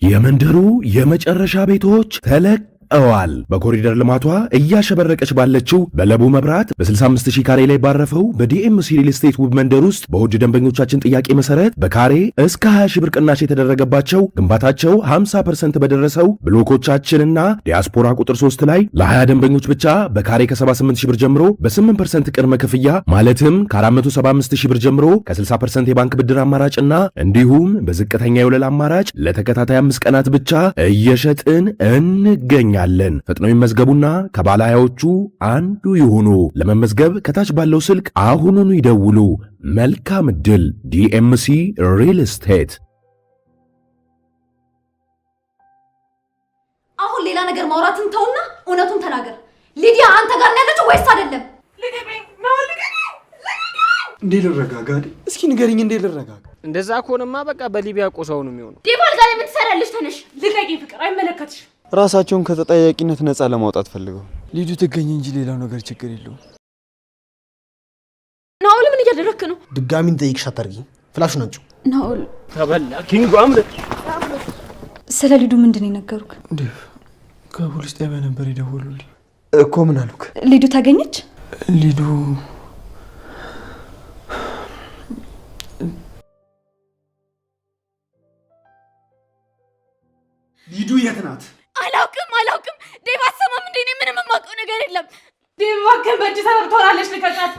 የመንደሩ የመጨረሻ ቤቶች ተለቀዋል። በኮሪደር ልማቷ እያሸበረቀች ባለችው በለቡ መብራት በ65000 ካሬ ላይ ባረፈው በዲኤምሲ ሪል ስቴት ውብ መንደር ውስጥ በውድ ደንበኞቻችን ጥያቄ መሰረት በካሬ እስከ 20 ሺህ ብር ቅናሽ የተደረገባቸው ግንባታቸው 50% በደረሰው ብሎኮቻችንና ዲያስፖራ ቁጥር 3 ላይ ለ20 ደንበኞች ብቻ በካሬ ከ78000 ብር ጀምሮ በ8% ቅድመ ክፍያ ማለትም ከ475000 ብር ጀምሮ ከ60% የባንክ ብድር አማራጭና እንዲሁም በዝቅተኛ የወለል አማራጭ ለተከታታይ 5 ቀናት ብቻ እየሸጥን እንገኛለን። ፈጥነው ይመዝገቡና ከባለ ሃያዎቹ አንዱ ይሁኑ። ለመመዝገብ ከታች ባለው ስልክ አሁኑኑ ይደውሉ። መልካም ዕድል። ዲኤምሲ ሪል ስቴት። አሁን ሌላ ነገር ማውራትን ተውና እውነቱን ተናገር። ሊዲያ አንተ ጋር ነው ያለችው ወይስ አይደለም? እንዴ ልረጋጋ? እስኪ ንገሪኝ፣ እንዴ ልረጋጋ? እንደዛ ከሆነማ በቃ በሊቢያ ቆሰው ነው የሚሆነው። ዲባል ጋር የምትሰራልሽ ተነሽ። ልቀቂኝ ፍቅር፣ አይመለከትሽ። ራሳቸውን ከተጠያቂነት ነፃ ለማውጣት ፈልገው ሊዱ ትገኝ እንጂ ሌላው ነገር ችግር የለውም። ናኦል ምን እያደረክ ነው? ድጋሚ እንጠይቅሽ አታርጊ። ፍላሹን አንቺው። ናኦል ተበላ። ኪንጎ አምልጥ። ስለ ሊዱ ምንድን ነው የነገሩክ? እንዴ ከፖሊስ ጣቢያ ነበር የደወሉልኝ እኮ። ምን አሉክ? ሊዱ ታገኘች? ሊዱ የት ናት? አላውቅም። ዴቭ አሰማም እንዴ? ምንም የማውቀው ነገር የለም። ዴቭ እባክህ በእጅ ተረብቶናለች። ልቀቃት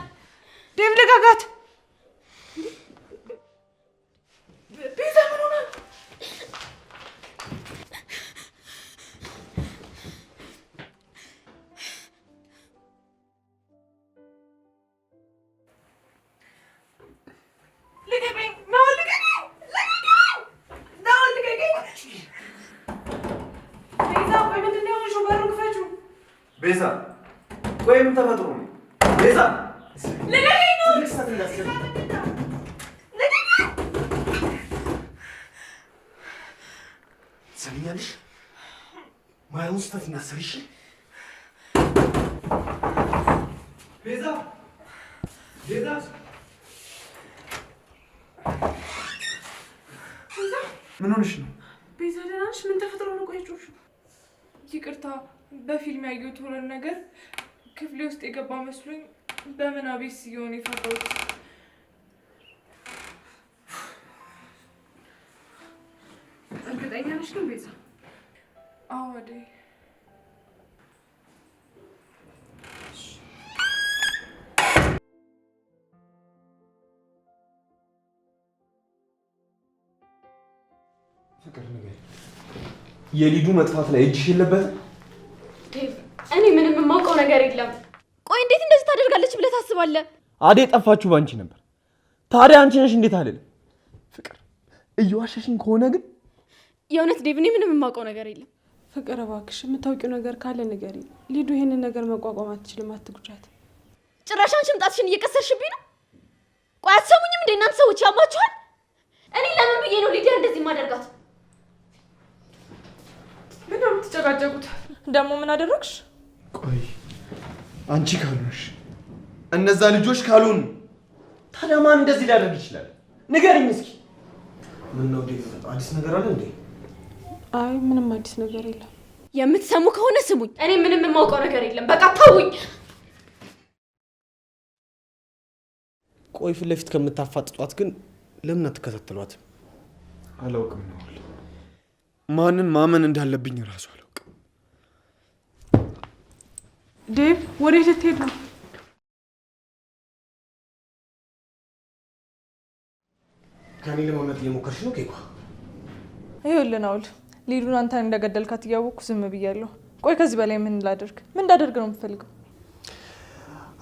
ዴቭ፣ ልቀቃት። ቤዛ ምን ሆነ? ልቀቀኝ ነው፣ ልቀቀኝ። ቤዛ ቆይ፣ ምን ተፈጥሮ ነው? ቤዛ ልቀቀኝ ነው። ሰሚኛለሽ? ማየውን ስህተት እናስርሽ። ቤዛ ምን ሆነሽ ነው? ቤዛ ደህና ነሽ? ምን ተፈጥሮ ነው? ቆይ ጮሽ። ይቅርታ፣ በፊልም ያየሁት ሆነ ነገር ክፍሌ ውስጥ የገባ መስሎኝ በምናቤ ሲሆን የፈራሁት። እርግጠኛ ነሽ ግን ቤዛ? አዎ አደይ። ፍቅር ነገር የሊዱ መጥፋት ላይ እጅሽ የለበትም? እኔ ምንም የማውቀው ነገር የለም። ቆይ እንዴት እንደዚህ ታደርጋለች ብለህ ታስባለህ? አዴ ጠፋችሁ ባንቺ ነበር። ታዲያ አንቺ ነሽ እንዴት አልልም? ፍቅር እየዋሸሽኝ ከሆነ ግን የእውነት ዴቭ፣ እኔ ምንም የማውቀው ነገር የለም። ፍቅር እባክሽ የምታውቂው ነገር ካለ ንገሪኝ። ሊዱ ይሄንን ነገር መቋቋም አትችልም፣ አትጉጃት። ጭራሽ አንቺም ጣትሽን እየቀሰርሽብኝ ነው። ቆይ አትሰሙኝም እንዴ እናንተ ሰዎች? ያማችኋል። እኔ ለምን ብዬ ነው ሊዲያ እንደዚህ ማደርጋት? ምን ነው የምትጨቃጨቁት? ደግሞ ምን አደረግሽ? ቆይ አንቺ ካልሆንሽ እነዛ ልጆች ካልሆኑ ታዲያ ማን እንደዚህ ሊያደርግ ይችላል? ንገሪኝ እስኪ። ምን ነው አዲስ ነገር አለ እንዴ? አይ ምንም አዲስ ነገር የለም። የምትሰሙ ከሆነ ስሙኝ። እኔ ምንም የማውቀው ነገር የለም። በቃ ተውኝ። ቆይ ፊት ለፊት ከምታፋጥጧት ግን ለምን አትከታተሏት? አላውቅም ነው ማንን ማመን እንዳለብኝ እራሱ አላውቅም። ዴቭ ወዴት ልትሄድ ነው? ከኔ ለማምለጥ እየሞከርሽ ነው ኬኳ? ይኸውልህ ናኦል፣ ሊዱን አንተን እንደገደልካት እያወቅኩ ዝም ብያለሁ። ቆይ ከዚህ በላይ ምን ላደርግ? ምን እንዳደርግ ነው የምትፈልገው?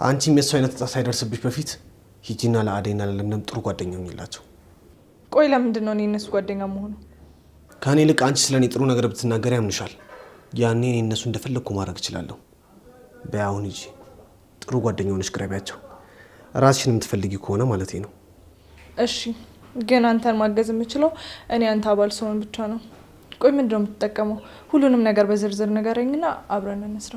አንቺም የእሱ አይነት እጣ ሳይደርስብሽ በፊት ሂጂና ለአደይና ለለምለም ጥሩ ጓደኛ ሁኚላቸው። ቆይ ለምንድን ነው እኔ እነሱ ጓደኛ መሆኑ? ከኔ ይልቅ አንቺ ስለኔ ጥሩ ነገር ብትናገር ያምንሻል። ያኔ እኔ እነሱ እንደፈለግኩ ማድረግ እችላለሁ። በያሁን ሂጂ፣ ጥሩ ጓደኛ ሆነሽ ቅረቢያቸው። ራስሽን የምትፈልጊ ከሆነ ማለት ነው። እሺ፣ ግን አንተን ማገዝ የምችለው እኔ አንተ አባል ስሆን ብቻ ነው። ቆይ ምንድን ነው የምትጠቀመው? ሁሉንም ነገር በዝርዝር ንገረኝና አብረን እንስራ።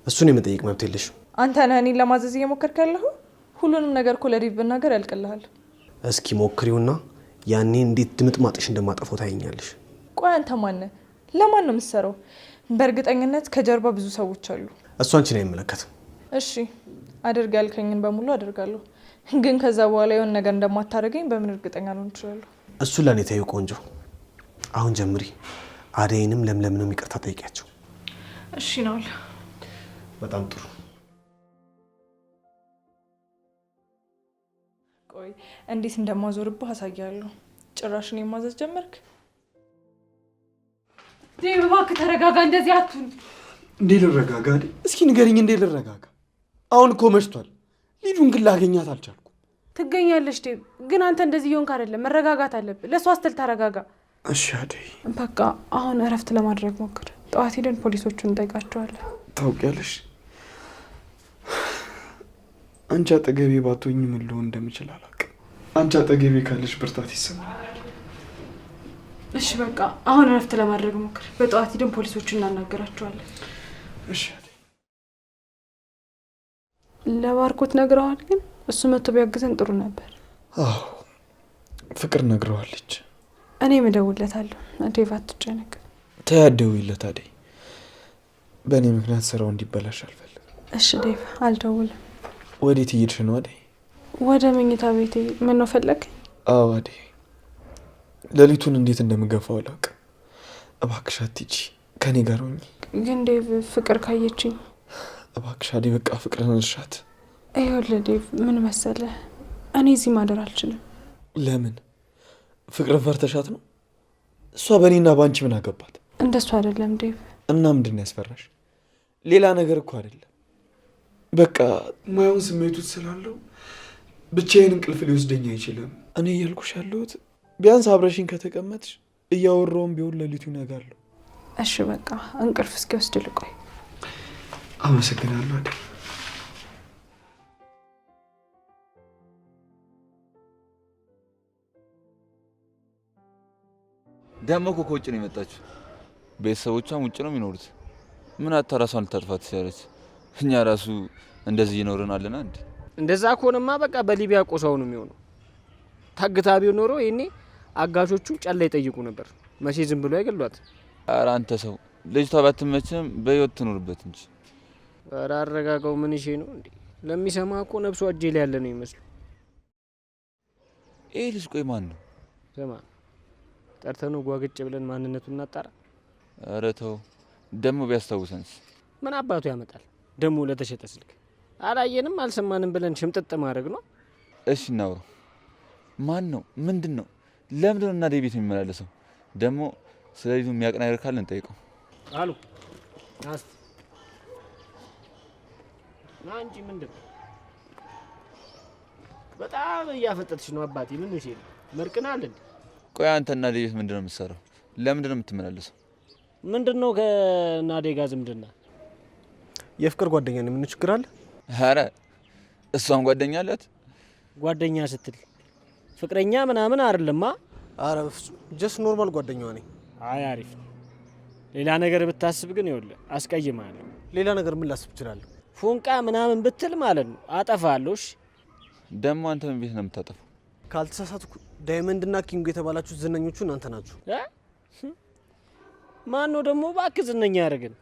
እሱን የመጠየቅ መብት የለሽም። አንተ ነህ እኔን ለማዘዝ እየሞከርክ ያለኸው። ሁሉንም ነገር እኮ ለዴቭ ብናገር ያልቅልሃል። እስኪ ሞክሪውና ያኔ እንዴት ድምጥማጥሽ እንደማጠፋው ታይኛለሽ። ቆይ አንተ ማን ነህ? ለማን ነው የምትሰራው? በእርግጠኝነት ከጀርባ ብዙ ሰዎች አሉ። እሱ አንቺን አይመለከትም። እሺ አድርግ ያልከኝን በሙሉ አደርጋለሁ፣ ግን ከዛ በኋላ የሆነ ነገር እንደማታደርገኝ በምን እርግጠኛ ልሆን እችላለሁ? እሱ ለእኔ ተይው ቆንጆ። አሁን ጀምሪ። አደይንም ለምለምንም ይቅርታ ጠይቂያቸው። እሺ ነው። በጣም ጥሩ። ቆይ እንዴት እንደማዞርብህ አሳያለሁ። ጭራሽ እኔን ማዘዝ ጀመርክ? ዴቭ እባክህ ተረጋጋ፣ እንደዚህ አትሁን። እንዴ ልረጋጋ? እስኪ ንገሪኝ፣ እንዴ ልረጋጋ? አሁን እኮ መሽቷል። ሊዱን ግን ላገኛት አልቻልኩም። ትገኛለሽ ዴቭ፣ ግን አንተ እንደዚህ እየሆንክ አይደለም። መረጋጋት አለብህ። ለእሷ ስትል ተረጋጋ። እሺ አደይ፣ በቃ አሁን እረፍት ለማድረግ ሞክር። ጠዋት ሄደን ፖሊሶቹን እንጠይቃቸዋለን። ታውቂያለሽ፣ አንቺ አጠገቤ ባትሆኝ ምን ልሆን እንደምችል አላውቅም። አንቺ አጠገቤ ካለሽ ብርታት ይሰማኛል። እሺ በቃ አሁን እረፍት ለማድረግ ሞክር። በጠዋት ሄደን ፖሊሶቹን እናናገራቸዋለን። እሺ አደይ። ለባርኮት ነግረዋል? ግን እሱ መጥቶ ቢያግዘን ጥሩ ነበር። አዎ ፍቅር ነግረዋለች። እኔ እደውልለታለሁ። ዴቭ አትጨነቅ። ተያደውይለት አደይ። በእኔ ምክንያት ስራው እንዲበላሽ አልፈልግም። እሺ ዴቭ አልደውልም። ወዴት እየሄድሽ ነው አደይ? ወደ መኝታ ቤቴ። ምን ነው ፈለግ? አዎ አደይ፣ ሌሊቱን እንዴት እንደምገፋው አላውቅም። እባክሽ አትሂጂ፣ ከኔ ጋር ሆኚ። ግን ዴቭ ፍቅር ካየችኝ። እባክሽ አደይ፣ በቃ ፍቅርን እርሻት። ይኸውልህ ዴቭ፣ ምን መሰለህ፣ እኔ እዚህ ማደር አልችልም። ለምን? ፍቅርን ፈርተሻት ነው? እሷ በእኔና በአንቺ ምን አገባት? እንደሱ አይደለም ዴቭ። እና ምንድን ያስፈራሽ? ሌላ ነገር እኮ አይደለም። በቃ ማየውን ስሜቱት ስላለው ብቻዬን እንቅልፍ ሊወስደኝ አይችልም። እኔ እያልኩሽ ያለሁት ቢያንስ አብረሽኝ ከተቀመጥሽ እያወራውን ቢሆን ሌሊቱ ይነጋለሁ። እሺ በቃ እንቅልፍ እስኪወስድ ልቆይ። አመሰግናለሁ አደይ። ደግሞ እኮ ከውጭ ነው የመጣችው። ቤተሰቦቿም ውጭ ነው የሚኖሩት። ምን አታ ራሷን ልታጥፋት ትችላለች? እኛ ራሱ እንደዚህ ይኖረን አለና እንዴ? እንደዛ ከሆነማ በቃ በሊቢያ ቆሳው ነው የሚሆነው። ታግታ ቢሆን ኖሮ ይሄኔ አጋቾቹ ጨላ ይጠይቁ ነበር። መቼ ዝም ብሎ አይገሏት። ኧረ አንተ ሰው፣ ልጅቷ ባትመችም በህይወት ትኖርበት እንጂ። ኧረ አረጋጋው። ምን ይሄ ነው እንዴ? ለሚሰማ እኮ ነብሷ እጄ ላይ ያለ ነው ይመስሉ። ይሄ ልጅ ቆይ ማን ነው? ስማ፣ ጠርተነው ጓግጭ ብለን ማንነቱን እናጣራ። ኧረ ተው፣ ደግሞ ቢያስታውሰንስ? ምን አባቱ ያመጣል ደግሞ? ለተሸጠ ስልክ አላየንም አልሰማንም ብለን ሽምጥጥ ማድረግ ነው። እሺ እናውራ። ማን ነው? ምንድን ነው? ለምንድን ነው እና ቤት የሚመላለሰው? ደግሞ ስለ ልጁ የሚያውቅ ነገር ካለ እንጠይቀው። አሉ ናስቲ ና እንጂ ምንድን ነው? በጣም እያፈጠጥሽ ነው አባቴ። ምን ነው ሲል መርቅናል እንዴ? ቆይ አንተና ልጅ ምንድን ነው የምትሰራው? ለምንድን ነው የምትመላለሰው? ምንድነው ከናዴ ጋር ዝምድና? የፍቅር ጓደኛ ነው። ምን ችግር አለ? ኧረ እሷም ጓደኛ አላት። ጓደኛ ስትል ፍቅረኛ ምናምን አይደለማ? አረ በፍጹም ጀስት ኖርማል ጓደኛዋ ነኝ። አይ አሪፍ። ሌላ ነገር ብታስብ ግን ይኸውልህ አስቀይምሃለሁ። ሌላ ነገር ምን ላስብ እችላለሁ? ፎንቃ ምናምን ብትል ማለት ነው አጠፋለሁ። እሺ ደግሞ አንተ ምን ቤት ነው የምታጠፋው? ካልተሳሳትኩ ዳይመንድ እና ኪንግ የተባላችሁ ዝነኞቹ እናንተ ናችሁ። ማን ነው ደግሞ እባክህ ዝነኛ ያደርግን?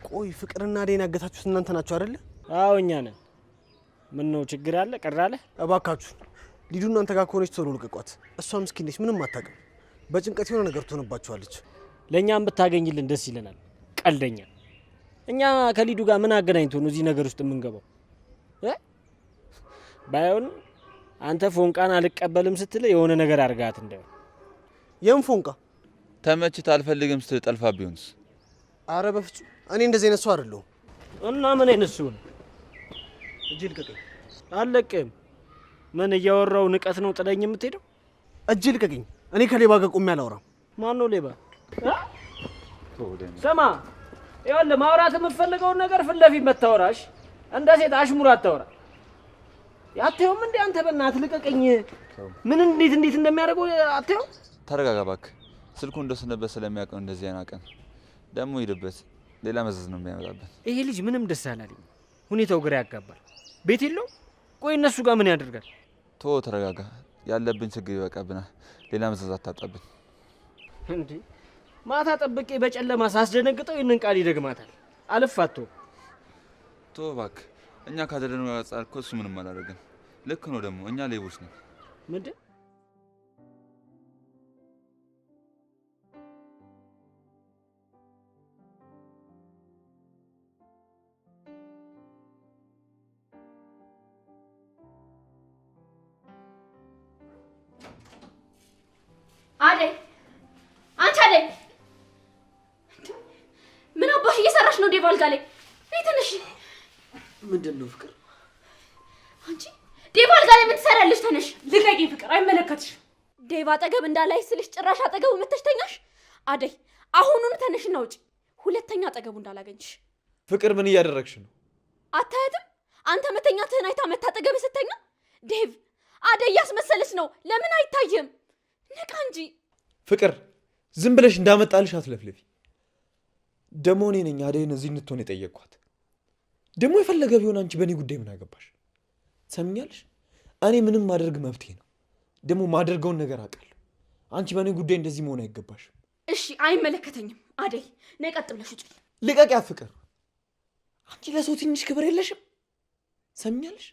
ቆይ ፍቅርና አደይን ያገታችሁት እናንተ ናችሁ አይደለ? አዎ እኛ ነን። ምን ነው ችግር አለ? ቀር አለ? እባካችሁ ሊዱ እናንተ ጋር ከሆነች ቶሎ ልቀቋት። እሷ ምስኪን ነች፣ ምንም አታውቅም። በጭንቀት የሆነ ነገር ትሆንባችኋለች። ለእኛም ብታገኝልን ደስ ይለናል። ቀልደኛ። እኛ ከሊዱ ጋር ምን አገናኝቶ ነው እዚህ ነገር ውስጥ የምንገባው? ባይሆን አንተ ፎንቃን አልቀበልም ስትል የሆነ ነገር አድርጋት እንዳይሆን። የምን ፎንቃ? ተመችት አልፈልግም ስትል ጠልፋ ቢሆንስ? አረ በፍጹም እኔ እንደዚህ አይነት ሰው አይደለሁም። እና ምን አይነት ሰው ነው? እጅ ልቀቀኝ። አልለቅም። ምን እያወራው ንቀት ነው ጥለኝ የምትሄደው? እጅ ልቀቀኝ። እኔ ከሌባ ጋር ቆሜ አላወራም። ማን ነው ሌባ? ስማ ይኸውልህ፣ ማውራት የምትፈልገውን ነገር ፊት ለፊት መታወራሽ። እንደ ሴት አሽሙር አታወራ። አትየውም እንዴ አንተ? በእናትህ ልቀቀኝ። ምን እንዴት እንደሚያደርገው አትየው? ተረጋጋ እባክህ። ስልኩ እንደሰነበት ስለሚያውቀው እንደዚህ አይናቀን ደግሞ ሂድበት። ሌላ መዘዝ ነው የሚያመጣበት። ይሄ ልጅ ምንም ደስ አላለኝ። ሁኔታው ግራ ያጋባል። ቤት የለው። ቆይ እነሱ ጋር ምን ያደርጋል? ቶ ተረጋጋ። ያለብን ችግር ይበቃብናል። ሌላ መዘዝ አታጣብን። እንዴ ማታ ጠብቄ በጨለማ ሳስደነግጠው ይህንን ቃል ይደግማታል። አልፋቶ ተው እባክህ። እኛ ካደረግነው አንጻር እኮ እሱ ምንም አላደረገም። ልክ ነው ደግሞ እኛ ሌቦች ነን። ምንድን አደይ አንቺ አደይ ምን አባሽ እየሰራሽ ነው? ዴቭ አልጋ ላይ ትንሽ ምንድን ነው ፍቅር? አንቺ ዴቭ አልጋ ላይ ምን ትሰሪያለሽ? ተነሽ። ልቀቂኝ ፍቅር፣ አይመለከትሽም። ዴቭ አጠገብ እንዳላይ ስልሽ ጭራሽ አጠገቡ መተሽ ተኛሽ። አደይ አሁኑን ተነሽና ውጪ፣ ሁለተኛ አጠገቡ እንዳላገኝሽ። ፍቅር ምን እያደረግሽ ነው? አታያትም? አንተ መተኛትህን አይታ መታጠገብ ስትተኛ። ዴቭ አደይ እያስመሰለች ነው። ለምን አይታይም? ንቃ እንጂ ፍቅር። ዝም ብለሽ እንዳመጣልሽ አትለፍልፊ። ደሞ እኔ ነኝ አደይን እዚህ እንድትሆን የጠየቅኳት። ደግሞ የፈለገ ቢሆን አንቺ በእኔ ጉዳይ ምን አገባሽ? ሰምኛለሽ? እኔ ምንም ማድረግ መብቴ ነው። ደግሞ ማደርገውን ነገር አውቃለሁ። አንቺ በእኔ ጉዳይ እንደዚህ መሆን አይገባሽም። እሺ አይመለከተኝም። አደይ ነይ ቀጥ ብለሽ ውጪ። ልቀቂያት ፍቅር። አንቺ ለሰው ትንሽ ክብር የለሽም። ሰምኛለሽ?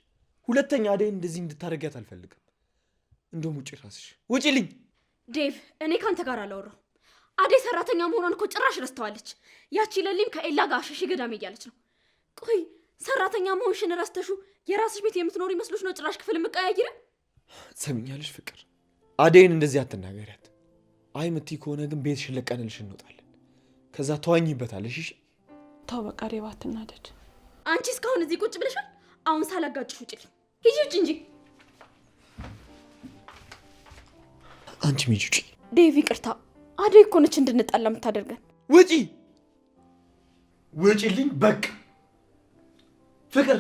ሁለተኛ አደይን እንደዚህ እንድታደርጊያት አልፈልግም። እንደውም ውጪ፣ ራስሽ ውጪልኝ። ዴቭ እኔ ካንተ ጋር አላወራሁ። አደይ ሰራተኛ መሆኗን እኮ ጭራሽ ረስተዋለች። ያቺ ለሊም ከኤላ ጋር ሸሽ ገዳም እያለች ነው። ቆይ ሰራተኛ መሆንሽን ረስተሹ የራስሽ ቤት የምትኖር ይመስሎሽ ነው ጭራሽ ክፍል የምትቀያይረ? ሰምኛለሽ ፍቅር፣ አደይን እንደዚህ አትናገሪያት። አይ ምትይ ከሆነ ግን ቤትሽን ለቀንልሽ እንወጣለን። ከዛ ተዋኝበታለሽ። እሺ ተው በቃ ዴቭ አትናደድ። አንቺ እስካሁን እዚህ ቁጭ ብለሻል። አሁን ሳላጋጭሽ ውጪልኝ። ሂጂ ውጪ እንጂ። አንቺ ሂጂ ውጪ። ዴቭ ይቅርታ፣ አደይ እኮ ነች እንድንጣላ የምታደርገን። ውጪ ውጪልኝ በቃ ፍቅር።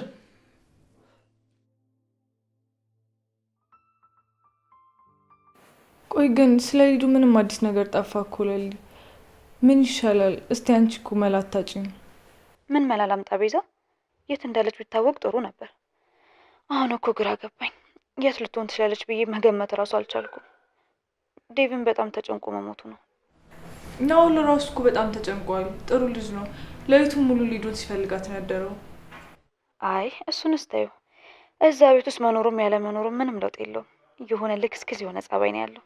ቆይ ግን ስለ ሊዱ ምንም አዲስ ነገር ጠፋ እኮ ለሊ። ምን ይሻላል? እስቲ አንቺ እኮ መላ አታጭኝ። ምን መላ ላምጣ ቤዛ? የት እንዳለች ቢታወቅ ጥሩ ነበር። አሁን እኮ ግራ ገባኝ። የት ልትሆን ትችላለች ብዬ መገመት እራሱ አልቻልኩም። ዴቭን በጣም ተጨንቆ መሞቱ ነው። ናውል ራሱ እኮ በጣም ተጨንቋል። ጥሩ ልጅ ነው። ሌሊቱን ሙሉ ሊዱን ሲፈልጋት ነው ያደረው። አይ እሱን እስታዩ። እዛ ቤት ውስጥ መኖሩም ያለ መኖሩም ምንም ለውጥ የለውም። የሆነ ልክስክስ የሆነ ጸባይ ነው ያለው።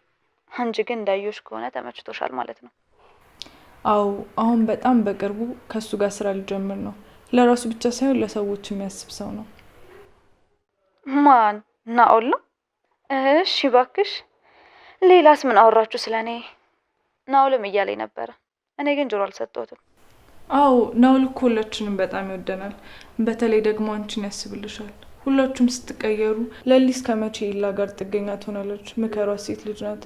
አንቺ ግን እንዳየሽ ከሆነ ተመችቶሻል ማለት ነው። አዎ አሁን በጣም በቅርቡ ከሱ ጋር ስራ ሊጀምር ነው። ለራሱ ብቻ ሳይሆን ለሰዎች የሚያስብ ሰው ነው። ማን? ናኦል ነው? እሺ እባክሽ። ሌላስ ምን አወራችሁ ስለኔ? ናኦልም እያለኝ ነበረ። እኔ ግን ጆሮ አልሰጠሁትም። አዎ ናኦል እኮ ሁላችንም በጣም ይወደናል። በተለይ ደግሞ አንቺን ያስብልሻል። ሁላችሁም ስትቀየሩ ለሊ እስከ መቼ ኤላ ጋር ጥገኛ ትሆናለች? ምከሯት፣ ሴት ልጅ ናት።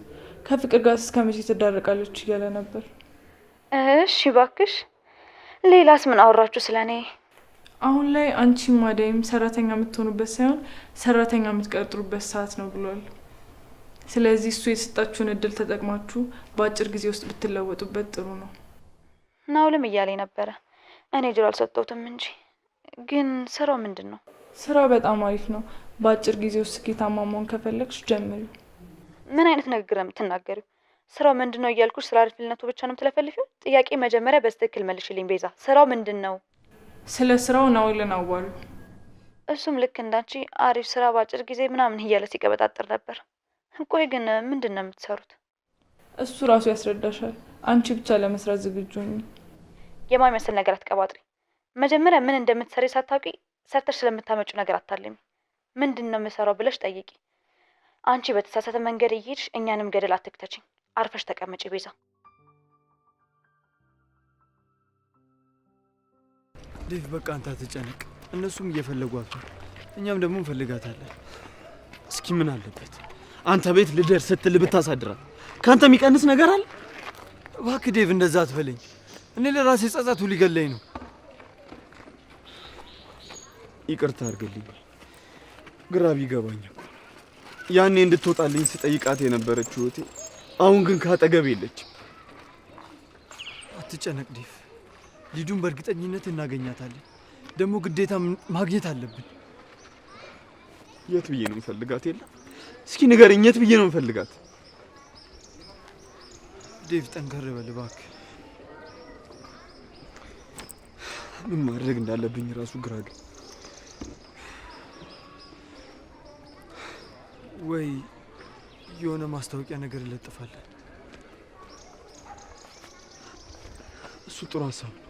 ከፍቅር ጋር እስከ መቼ ትዳረቃለች እያለ ነበር። እሺ እባክሽ። ሌላስ ምን አወራችሁ ስለኔ? አሁን ላይ አንቺም አደይም ሰራተኛ የምትሆኑበት ሳይሆን ሰራተኛ የምትቀጥሩበት ሰዓት ነው ብሏል። ስለዚህ እሱ የሰጣችሁን እድል ተጠቅማችሁ በአጭር ጊዜ ውስጥ ብትለወጡበት ጥሩ ነው። ናኦልም እያለኝ ነበረ። እኔ ጆሮ አልሰጠሁትም እንጂ። ግን ስራው ምንድን ነው? ስራው በጣም አሪፍ ነው። በአጭር ጊዜ ውስጥ ስኬታማ መሆን ከፈለግሽ ጀምሪ። ምን አይነት ንግግር ነው የምትናገሪው? ስራው ምንድን ነው እያልኩሽ ስለ አሪፍነቱ ብቻ ነው የምትለፈልፊው? ጥያቄ መጀመሪያ በትክክል መልሽልኝ ቤዛ። ስራው ምንድን ነው? ስለ ስራው ናኦልን አዋሉ። እሱም ልክ እንዳንቺ አሪፍ ስራ በአጭር ጊዜ ምናምን እያለ ሲቀበጣጥር ነበር። ቆይ ግን ምንድን ነው የምትሰሩት? እሱ ራሱ ያስረዳሻል። አንቺ ብቻ ለመስራት ዝግጁ ነኝ። የማይመስል ነገር አትቀባጥሪ። መጀመሪያ ምን እንደምትሰሪ ሳታውቂ ሰርተሽ ስለምታመጪው ነገር አታልሚ። ምንድን ነው የምሰራው ብለሽ ጠይቂ። አንቺ በተሳሳተ መንገድ እየሄድሽ እኛንም ገደል አትክተችኝ። አርፈሽ ተቀመጪ ቤዛ። ዴቭ በቃ አንተ አትጨነቅ። እነሱም እየፈለጓት ነው፣ እኛም ደግሞ እንፈልጋታለን። እስኪ ምን አለበት አንተ ቤት ልደርስ ስትል ብታሳድራት? ከአንተ የሚቀንስ ነገር አለ? እባክህ ዴቭ እንደዛ አትበለኝ። እኔ ለራሴ ጸጸቱ ሊገለኝ ነው። ይቅርታ አድርግልኝ። ግራ ቢገባኝ እኮ ያኔ እንድትወጣልኝ ስጠይቃት የነበረችው እህቴ አሁን ግን ካጠገብ የለችም። አትጨነቅ ዴቭ፣ ሊዱን በእርግጠኝነት እናገኛታለን። ደግሞ ግዴታ ማግኘት አለብን። የት ብዬ ነው እንፈልጋት? የለም እስኪ ንገረኝ፣ የት ብዬ ነው እንፈልጋት? ዴቭ ጠንከር በል እባክህ። ምን ማድረግ እንዳለብኝ ራሱ ግራ ገባኝ። ወይ የሆነ ማስታወቂያ ነገር እንለጥፋለን። እሱ ጥሩ ሀሳብ ነው።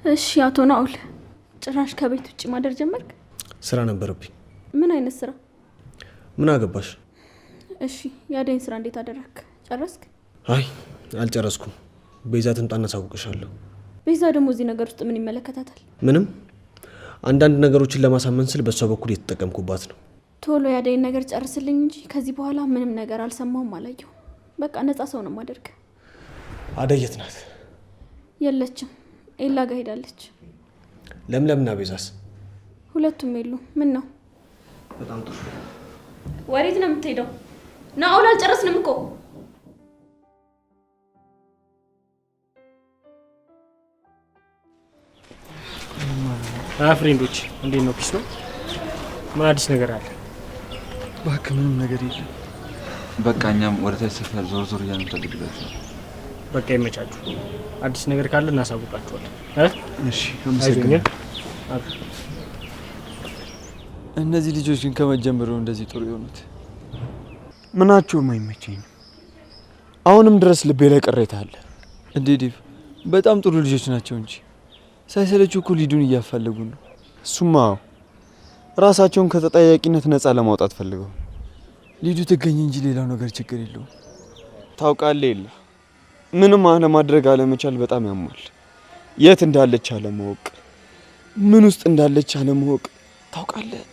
እሺ አቶ ናኦል፣ ጭራሽ ከቤት ውጭ ማደር ጀመርክ? ስራ ነበረብኝ። ምን አይነት ስራ? ምን አገባሽ? እሺ የአደይን ስራ እንዴት አደረክ? ጨረስክ? አይ አልጨረስኩም። ቤዛ ትምጣና አሳውቅሻለሁ። ቤዛ ደግሞ እዚህ ነገር ውስጥ ምን ይመለከታታል? ምንም። አንዳንድ ነገሮችን ለማሳመን ስል በሷ በኩል የተጠቀምኩባት ነው። ቶሎ የአደይን ነገር ጨርስልኝ እንጂ ከዚህ በኋላ ምንም ነገር አልሰማሁም፣ አላየሁም። በቃ ነፃ ሰው ነው ማደርግ። አደይ የት ናት? የለችም፣ ኤላ ጋር ሄዳለች። ለምለምና ቤዛስ? ሁለቱም የሉ። ምን ነው? በጣም ጥሩ። ወዴት ነው የምትሄደው? ናኦል አልጨረስንም እኮ። ፍሬንዶች እንዴት ነው? ፒስ ነው? ምን አዲስ ነገር አለ? እባክህ ምንም ነገር የለም። በቃ እኛም ወደ ታች ሰፈር ዞር ዞር እያልን እንፈልግላችሁ። በቃ ይመቻችሁ። አዲስ ነገር ካለ እናሳውቃችኋለን። እሺ አመሰግናለሁ። እነዚህ ልጆች ግን ከመጀመሩ እንደዚህ ጥሩ የሆኑት ምናቸውም አይመቸኝም። አሁንም ድረስ ልቤ ላይ ቅሬታ አለ። እንዴ ዲቭ፣ በጣም ጥሩ ልጆች ናቸው እንጂ ሳይሰለችው እኮ ሊዱን እያፈለጉ ነው። እሱማ ራሳቸውን ከተጠያቂነት ነፃ ለማውጣት ፈልገው። ሊዱ ትገኝ እንጂ ሌላው ነገር ችግር የለውም። ታውቃለህ የለ ምንም አለማድረግ አለመቻል በጣም ያማል። የት እንዳለች አለማወቅ፣ ምን ውስጥ እንዳለች አለማወቅ ታውቃለህ፣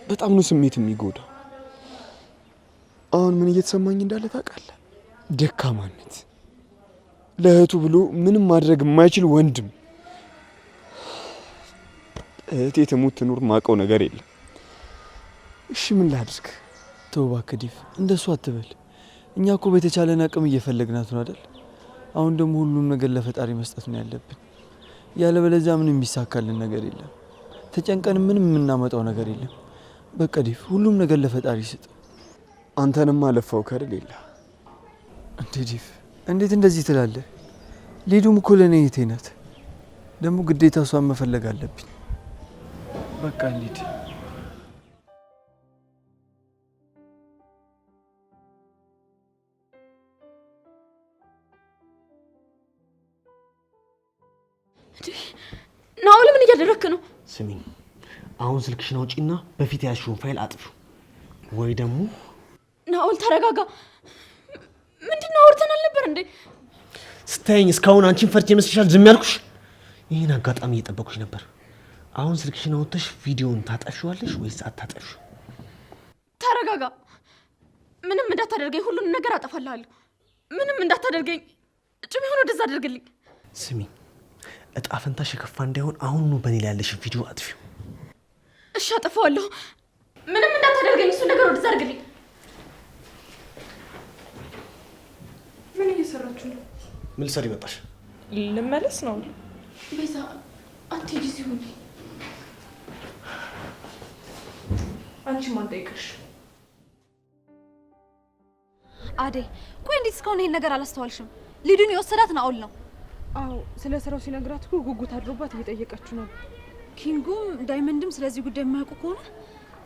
በጣም ነው ስሜት የሚጎዳው። አሁን ምን እየተሰማኝ እንዳለ ታውቃለህ? ደካማነት፣ ለእህቱ ብሎ ምንም ማድረግ የማይችል ወንድም። እህቴ ትሙት ትኑር ማቀው ነገር የለም። እሺ ምን ላድርግ? ተው እባክህ ዲቭ፣ እንደሱ አትበል። እኛ እኮ በተቻለን አቅም እየፈለግናት ነው አይደል? አሁን ደግሞ ሁሉም ነገር ለፈጣሪ መስጠት ነው ያለብን። ያለበለዚያ ምንም የሚሳካልን ነገር የለም። ተጨንቀን ምንም የምናመጣው ነገር የለም። በቃ ዲቭ፣ ሁሉም ነገር ለፈጣሪ ስጥ። አንተንም አለፋው ከርል የለ እንዴ ዲቭ፣ እንዴት እንደዚህ ትላለህ? ሊዱም እኮ ለእኔ እህቴ ናት። ደግሞ ግዴታ እሷን መፈለግ አለብኝ። በቃ እንሂድ። ናኦል ምን እያደረክ ነው? ስሚኝ፣ አሁን ስልክሽን አውጪና በፊት ያልሽውን ፋይል አጥፊው፣ ወይ ደግሞ ናኦል ተረጋጋ። ምንድነው? አውርተናል ነበር እንዴ? ስታይኝ እስካሁን አንቺን ፈርቼ መስልሻል ዝም ያልኩሽ? ይህን አጋጣሚ እየጠበኩሽ ነበር። አሁን ስልክሽን አውጥተሽ ቪዲዮን ታጠፊዋለሽ ወይስ አታጠፊው? ተረጋጋ። ምንም እንዳታደርገኝ፣ ሁሉንም ነገር አጠፋልሃለሁ። ምንም እንዳታደርገኝ። ጭም ሆኖ ወደዛ አድርግልኝ። ስሚኝ፣ እጣ ፈንታሽ የከፋ እንዳይሆን አሁኑ በእኔ ላይ ያለሽ ቪዲዮ አጥፊው። እሺ አጠፋዋለሁ። ምንም እንዳታደርገኝ፣ እሱ ነገር ወደዛ አድርግልኝ። ምን እየሰራችሁ ነው? ምን ልትሰሪ መጣሽ? ልመለስ ነው። ቤዛ አትሄጂ ሲሆን አንቺ ማን ጠይቀሽ? አደይ ቆይ፣ እንዴት እስካሁን ይሄን ነገር አላስተዋልሽም? ሊዱን የወሰዳት ናኦል ነው። አዎ ስለ ስራው ሲነግራት እኮ ጉጉት አድሮባት እየጠየቀችው ነው። ኪንጉም ዳይመንድም ስለዚህ ጉዳይ የማያውቁ ከሆነ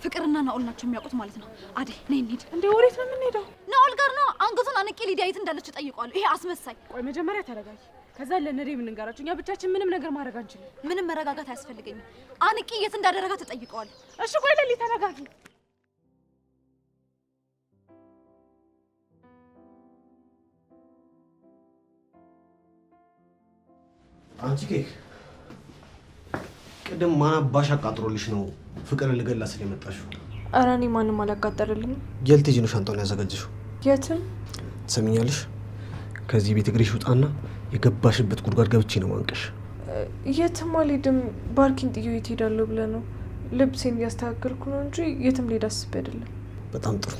ፍቅርና ናኦል ናቸው የሚያውቁት ማለት ነው። አደይ ነይ እንሂድ። እንዴ ወዴት ነው የምንሄደው? ናኦል ጋር ነው። አንገቱን አንቄ ሊዲያ የት እንዳለች ጠይቀዋለሁ። ይሄ አስመሳይ። ቆይ መጀመሪያ ተረጋጊ፣ ከዛ ለነዴ የምንንገራቸው። እኛ ብቻችን ምንም ነገር ማድረግ አንችልም። ምንም መረጋጋት አያስፈልገኝም። አንቄ የት እንዳደረጋ ተጠይቀዋለሁ። እሺ ቆይ ለሊ ተረጋጊ። አንቺ ኬክ ቅድም ማን አባሽ አቃጥሮልሽ ነው ፍቅር ልገላ ስለ የመጣሽው? ኧረ እኔ ማንም አላቃጠረልኝም። የት ልጅ ነው ሻንጣውን ያዘጋጀሽው? የትም። ትሰሚኛለሽ? ከዚህ ቤት እግሬሽ ውጣና የገባሽበት ጉድጓድ ገብቼ ነው ማንቀሽ። የትም አልሄድም። ባርኪን ጥዬ የት ሄዳለሁ ብለህ ነው? ልብሴን እያስተካከልኩ ነው እንጂ የትም ልሄድ አስቤ አይደለም። በጣም ጥሩ።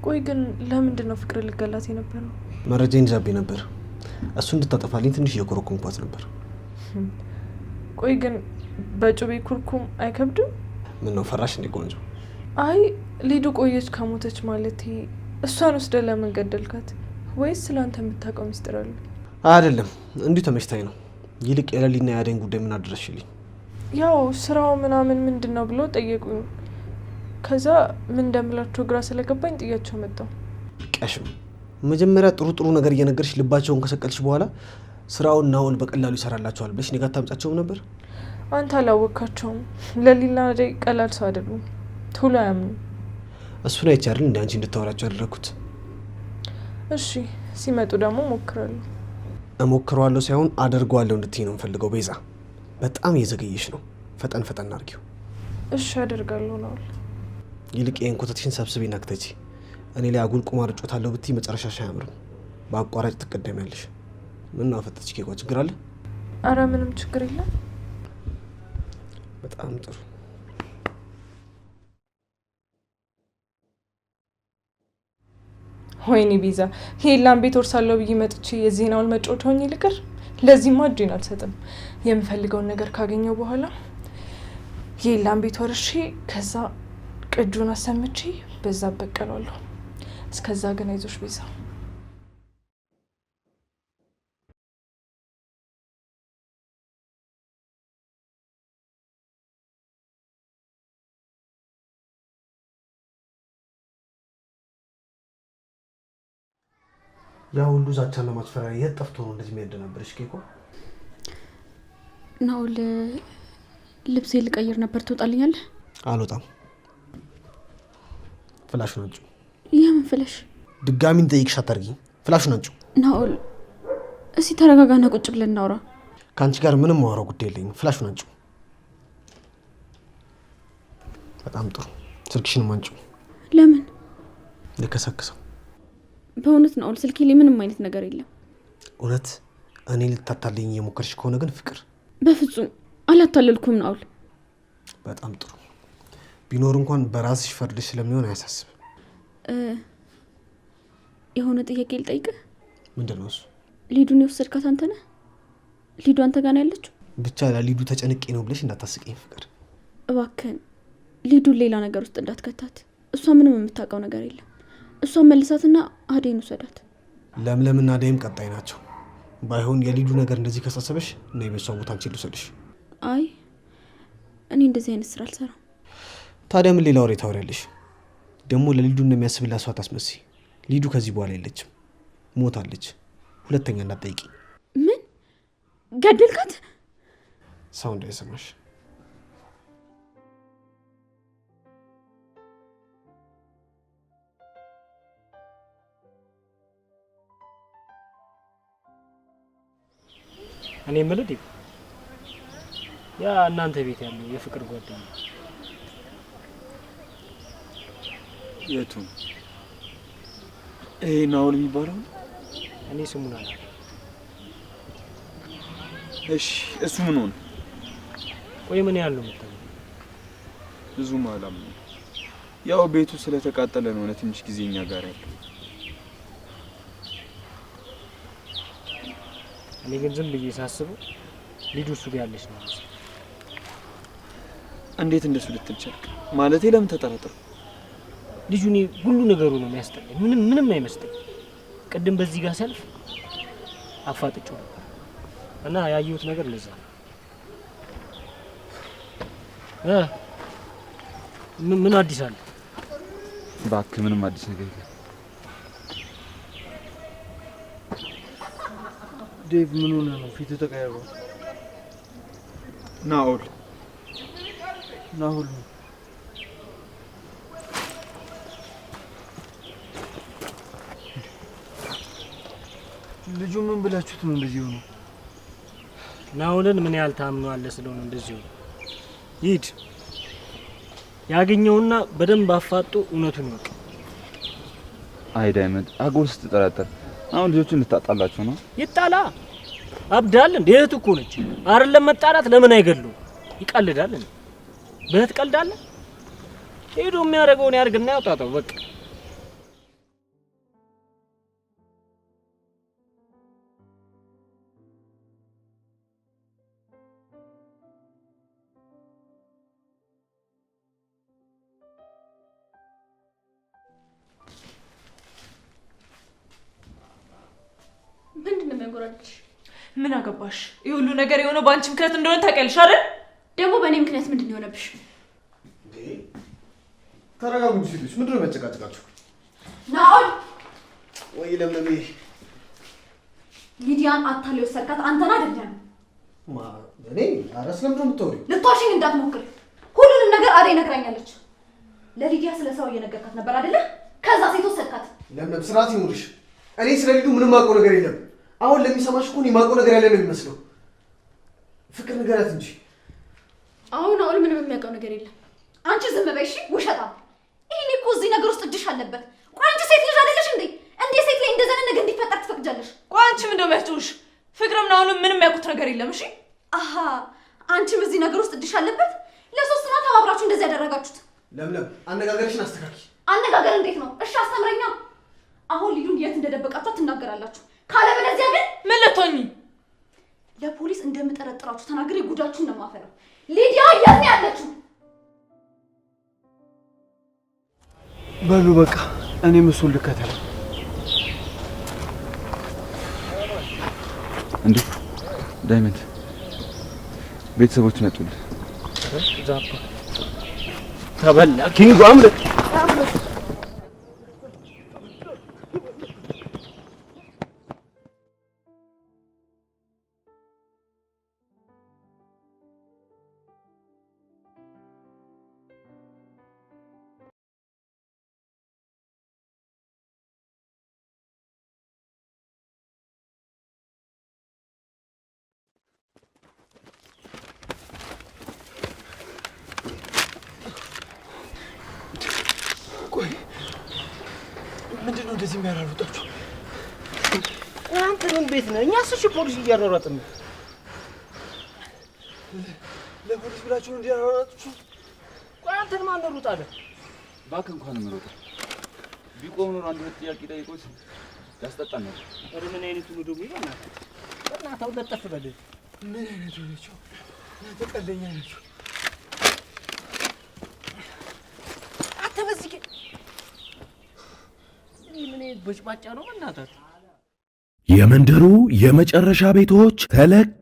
ቆይ ግን ለምንድን ነው ፍቅር ልገላት የነበረው? መረጃዬን ይዛቤ ነበር። እሱ እንድታጠፋልኝ ትንሽ እየኮረኮምኳት ነበር። ቆይ ግን በጩቤ ኩርኩም አይከብድም? ምን ነው ፈራሽ እንዴ ቆንጆ? አይ ሊዱ ቆየች ከሞተች ማለት እሷን ወስደ ለምን ገደልካት? ወይስ ስላንተ የምታውቀው ሚስጥር አለ? አይደለም እንዲሁ ተመችታኝ ነው። ይልቅ የሌሊና የአደይን ጉዳይ ምን አደረሽልኝ? ያው ስራው ምናምን ምንድነው ብሎ ጠየቁኝ። ከዛ ምን እንደምላቸው ግራ ስለገባኝ ጥያቸው መጣሁ። ቀሽም መጀመሪያ ጥሩ ነገር እየነገርሽ ልባቸውን ከሰቀልሽ በኋላ ስራውን ናውል በቀላሉ ይሰራላቸዋል ብለሽ እኔ ጋር ታምጫቸውም ነበር። አንተ አላወካቸውም። ለሊና አደይ ቀላል ሰው አይደሉም። ቶሎ አያምኑ። እሱን አይቼ አይደል እንደ አንቺ እንድታወራቸው ያደረኩት። እሺ ሲመጡ ደግሞ እሞክረዋለሁ ሳይሆን አደርገዋለሁ እንድትይ ነው የምፈልገው። ቤዛ በጣም እየዘገየሽ ነው። ፈጠን አድርጊው። እሺ አደርጋለሁ ነው። ይልቅ ይሄን ኮተትሽን ሰብስቤና ክተቺ። እኔ ላይ አጉል ቁማር እጮታለሁ ብትይ መጨረሻሽ አያምርም። በአቋራጭ ትቀደሚያለሽ። ምን ነው አፈተች? ኬኳ ችግር አለ? አረ ምንም ችግር የለም። በጣም ጥሩ። ወይኔ ቤዛ ሄላን ቤት ወርሳለሁ ብዬ መጥቼ የዚህን አውል መጫወቻ ሆኜ ልቅር? ለዚህማ እጄን አልሰጥም። የምፈልገውን ነገር ካገኘው በኋላ የሄላን ቤት ወርሼ ከዛ ቅጁን አሰምቼ በዛ በቀላለሁ። እስከዛ ግን አይዞሽ ቤዛ። ያ ሁሉ ዛቻና ማስፈራሪያ የት ጠፍቶ ነው እንደዚህ የሚያደናብርሽ? ኬኮ ናውል ልብሴ ልቀይር ነበር። ትወጣልኛለህ? አልወጣም። ፍላሹን አንቺ። የምን ፍላሽ? ድጋሚ እንጠይቅሽ አታርጊ። ፍላሹን አንቺ። ናውል እስቲ ተረጋጋና ቁጭ ብለን እናውራ። ከአንቺ ጋር ምንም ማውራው ጉዳይ የለኝም። ፍላሹን አንቺ። በጣም ጥሩ። ስልክሽንም አንቺ። ለምን? ልከሰክሰው። በእውነት ናውል ስልኬ ላይ ምንም አይነት ነገር የለም። እውነት? እኔ ልታታልኝ እየሞከርሽ ከሆነ ግን ፍቅር። በፍጹም አላታለልኩም ናውል። በጣም ጥሩ። ቢኖር እንኳን በራስሽ ፈርድሽ ስለሚሆን አያሳስብም። የሆነ ጥያቄ ልጠይቅህ። ምንድን ነው እሱ? ሊዱን የወሰድካት አንተ ነህ? ሊዱ አንተ ጋር ነው ያለችው? ብቻ ለሊዱ ተጨንቄ ነው ብለሽ እንዳታስቀኝ ፍቅር። እባክህን ሊዱን ሌላ ነገር ውስጥ እንዳትከታት። እሷ ምንም የምታውቀው ነገር የለም። እሷን መልሳትና አደይን ውሰዳት። ለምለምና አደይም ቀጣይ ናቸው። ባይሆን የሊዱ ነገር እንደዚህ ከሳሰበሽ እና የቤቷ ቦታ አንቺ ልውሰድሽ። አይ እኔ እንደዚህ አይነት ስራ አልሰራም። ታዲያ ምን ሌላ ወሬ ታወሪያለሽ? ደግሞ ለሊዱ እንደሚያስብላት ሰው አታስመስይ። ሊዱ ከዚህ በኋላ የለችም፣ ሞታለች። ሁለተኛ እንዳትጠይቂ። ምን ገደልካት? ሰው እንዳይሰማሽ። እኔ የምልህ ያ እናንተ ቤት ያለው የፍቅር ጓደኛ የቱን? ይሄ ናውል የሚባለው? እኔ ስሙን አላውቅም። እሺ እሱ ምን ሆነ? ቆይ ምን ያለው መጣው? ብዙም አላምነው። ያው ቤቱ ስለተቃጠለ ነው ትንሽ ጊዜ እኛ ጋር ያለው። እኔ ግን ዝም ብዬ ሳስበው ሊዱ እሱ ጋር ያለች ነው። እንዴት እንደሱ ልትል ቻልክ? ማለቴ ለምን ተጠራጠሩ? ልጁ እኔ ሁሉ ነገሩ ነው የሚያስጠላኝ። ምንም አይመስልም። ቅድም በዚህ ጋር ሰልፍ አፋጥጬው ነበር እና ያየሁት ነገር ለዛ ምን አዲስ አለ? እባክህ ምንም አዲስ ነገር የለም። ዴቭ ምን ሆነ ነው ፊት ተቀያየረው? ናኦል ልጁ ምን ብላችሁት ነው እንደዚህ ሆኖ? ናኦልን ምን ያህል ታምነዋለህ? ስለሆነ እንደዚህ ሆኖ ይድ ያገኘውና በደንብ አፋጦ እውነቱን ይወቅ። አይ ዳይመንድ አጎል ስትጠራጠር አሁን ልጆቹን ልታጣላቸው ነው? ይጣላ አብዳል እንዴ? እህት እኮ ነች አይደለም? መጣላት ለምን አይገሉ? ይቀልዳል እንዴ? በእህት ቀልዳለ? ሄዶ የሚያደርገውን ያርግና ያውጣጣው በቃ። ያንጎራልሽ? ምን አገባሽ? ይህ ሁሉ ነገር የሆነው በአንቺ ምክንያት እንደሆነ ታውቂያለሽ አይደል? ደግሞ በእኔ ምክንያት ምንድን ነው የሆነብሽ? ተረጋጉ ሴቶች፣ ምንድን ነው የሚያጨቃጭቃችሁ? ናኦል ወይ ለምለም፣ ሊዲያን አታለው የወሰድካት አንተን አይደለም? እኔ ኧረ ስለምንድን ነው የምታወሪው? ልትዋሽኝ እንዳትሞክር። ሁሉንም ነገር አደይ ነግራኛለች። ለሊዲያ ስለ ሰው እየነገርካት ነበር አይደለ? ከዛ ሴት ወሰድካት። ለምለም ስርዓት ይኑርሽ። እኔ ስለ ሊዱ ምንም ማውቀው ነገር የለም። አሁን ለሚሰማሽ እኮ እኔ ማውቀው ነገር ያለ ነው የሚመስለው። ፍቅር ንገራት እንጂ። አሁን ናኦል ምንም የሚያውቀው ነገር የለም። አንቺ ዝም በይ እሺ። ውሸታም። ይሄኔ እኮ እዚህ ነገር ውስጥ እጅሽ አለበት። ቆይ አንቺ ሴት ልጅ አይደለሽ እንዴ? እንዴ ሴት ላይ እንደዛ ነገር እንዲፈጠር ትፈቅጃለሽ? ቆይ አንቺም እንደው የሚያስጨውሽ ፍቅርም ናኦልም ምንም ያውቁት ነገር የለም። እሺ አሃ፣ አንቺም እዚህ ነገር ውስጥ እጅሽ አለበት። ለሶስት ነው ተባብራችሁ እንደዚህ ያደረጋችሁት። ለምለም አነጋገርሽን አስተካኪ። አነጋገር እንዴት ነው? እሺ አስተምረኛ። አሁን ሊዱን የት እንደደበቃችሁ ትናገራላችሁ። ካለበለዚያ ግን ምን ልትሆኚ? ለፖሊስ እንደምጠረጥራችሁ ተናግሬ ጉዳችሁን ነው የማፈረው። ሊዲያ የት ነው ያለችው? በሉ በቃ እኔም እሱን ልከተል። እንዴ ዳይመንድ ቤተሰቦች መጡልህ። ዛፓ ተበላ ኪንጎ አምልጥ። ምንድነው እንደዚህ የሚያራሩጣችሁ? አንተ ምን ቤት ነህ? እኛስ እሺ ፖሊስ እያሯሯጥን ነው። ለፖሊስ ብላችሁ ነው እንዲያሯሯጣችሁ? ቆይ አንተን ማን ነው ሩጥ አለ? እባክህ እንኳን ምሮጥ ቢቆም ኖሮ አንድ ሁለት ጥያቄ ጠይቆት ያስጠጣን ነበር። ኧረ ምን አይነቱ ነው ደግሞ ይሆናል? በእናትህ ለጠፍ በል። ምን አይነቱ ናቸው? ተቀለኛ ናቸው። አንተ በዚህ ምን አይነት በጭባጫ ነው በእናትህ? የመንደሩ የመጨረሻ ቤቶች ተለቀዋል።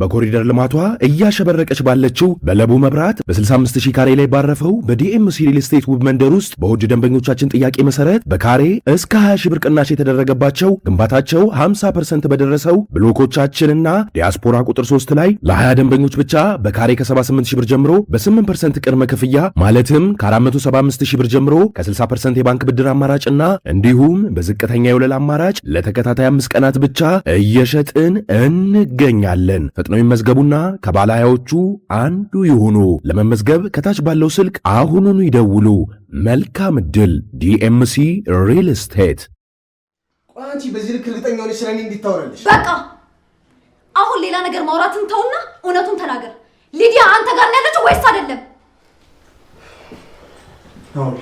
በኮሪደር ልማቷ እያሸበረቀች ባለችው በለቡ መብራት በ65000 ካሬ ላይ ባረፈው በዲኤምሲ ሪል ስቴት ውብ መንደር ውስጥ በውድ ደንበኞቻችን ጥያቄ መሰረት በካሬ እስከ 20,000 ብር ቅናሽ የተደረገባቸው ግንባታቸው 50% በደረሰው ብሎኮቻችንና ዲያስፖራ ቁጥር 3 ላይ ለ20 ደንበኞች ብቻ በካሬ ከ78000 ብር ጀምሮ በ8% ቅድመ ክፍያ ማለትም ከ475000 ብር ጀምሮ ከ60% የባንክ ብድር አማራጭና እንዲሁም በዝቅተኛ የወለል አማራጭ ለተከታታይ 5 ቀናት ብቻ እየሸጥን እንገኛለን። ፈጥነው ይመዝገቡና ከባለሃያዎቹ አንዱ ይሁኑ። ለመመዝገብ ከታች ባለው ስልክ አሁኑኑ ይደውሉ። መልካም ዕድል። ዲኤምሲ ሪል ስቴት። አንቺ በዚህ ልክ እርግጠኛ ሆነሽ ስለኔ እንዴት ታወራለሽ? በቃ አሁን ሌላ ነገር ማውራትን ተውና እውነቱን ተናገር። ሊዲያ አንተ ጋር ነው ያለችው ወይስ አይደለም? አዎ።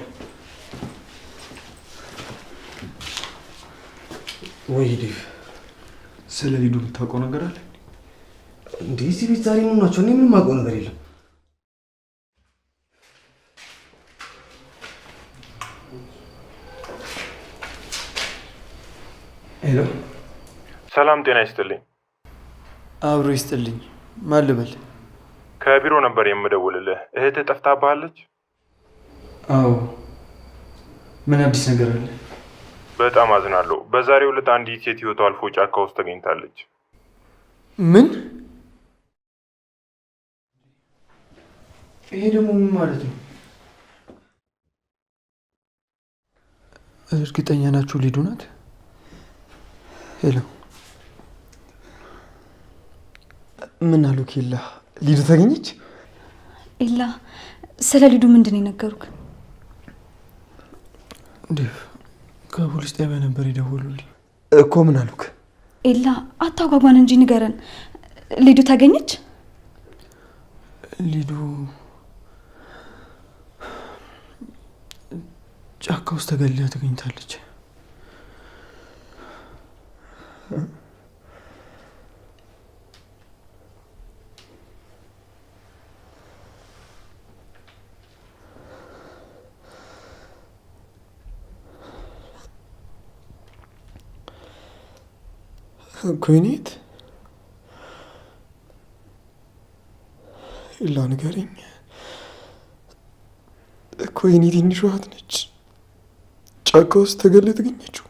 ወይ ዲፍ ስለ ሊዱ የምታውቀው ነገር አለ እንዴ? እዚህ ቤት ዛሬ ምን ናቸው? እኔ ምንም የማውቀው ነገር የለም። ሄሎ፣ ሰላም ጤና ይስጥልኝ። አብሮ ይስጥልኝ። ማን ልበል? ከቢሮ ነበር የምደውልልህ። እህትህ ጠፍታብሃለች? አዎ። ምን አዲስ ነገር አለ? በጣም አዝናለሁ። በዛሬው ዕለት አንዲት ሴት ህይወቷ አልፎ ጫካ ውስጥ ተገኝታለች። ምን? ይሄ ደግሞ ምን ማለት ነው? እርግጠኛ ናችሁ ሊዱ ናት? ሄሎ፣ ምን አሉ? ኬላ ሊዱ ተገኘች? ኤላ፣ ስለ ሊዱ ምንድን ነው የነገሩክ? ከፖሊስ ጣቢያ ነበር የደወሉልኝ እኮ። ምን አሉክ? ኤላ፣ አታጓጓን እንጂ ንገረን። ሊዱ ተገኘች? ሊዱ ጫካ ውስጥ ተገላ ተገኝታለች። ኮይኔት ኤላ ንገረኝ። ኮይኔ ትንሿ እህት ነች። ጫካ ውስጥ ተገላ የተገኘችው።